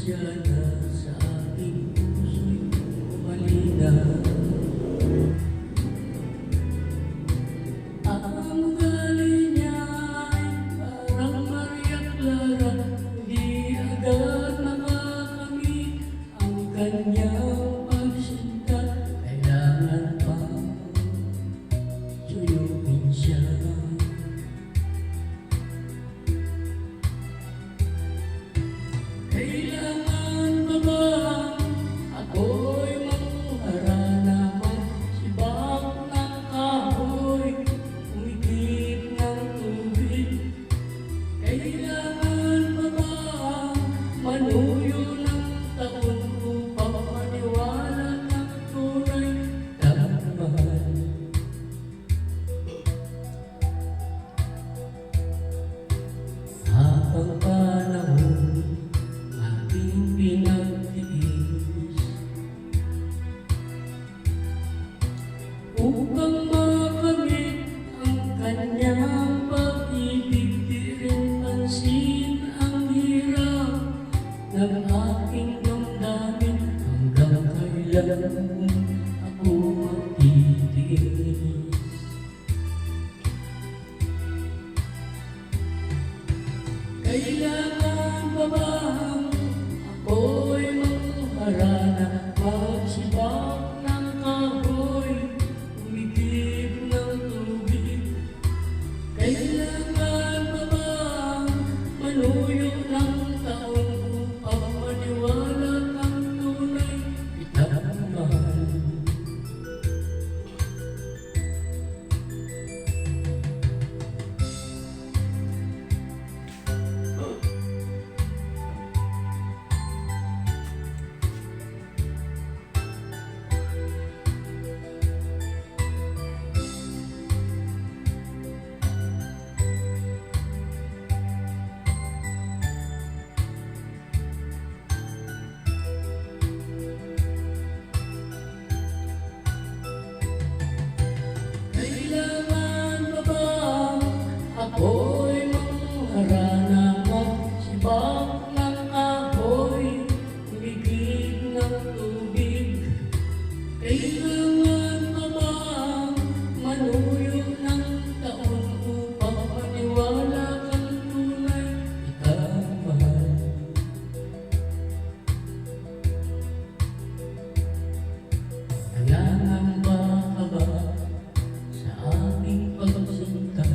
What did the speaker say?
siya na sa aking puso'y umalina. Ang ugali niya ay parang Maria Clara, di agad makakamit ang kanyang pagsinta. Kailangan pa suyuin siya. Kailangan pa ba ako'y mangharana, magsibak ng kahoy, umigip ng tubig? Kailangan pa ba manuyo ng taon upang maniwala ng tunay na mahal? Habang panahon aking pinagtiis upang makamit ang kanyang pag-ibig, di rin pansin ang hirap ng aking damdamin. Hanggang kailan ako magtitiis? Kailangan pa bang ako'y mangharana, magsibak ng kahoy, umigip ng tubig? Kailangan pa bang manuyo ng taon upang maniwala ng tunay kitang mahal? Kailangan pa bang ako'y mangharana, magsibak ng kahoy, umigip ng tubig? Kailangan pa bang manuyo ng taon upang maniwala kang tunay kitang mahal? Nangangamba ka ba sa aking pagsinta?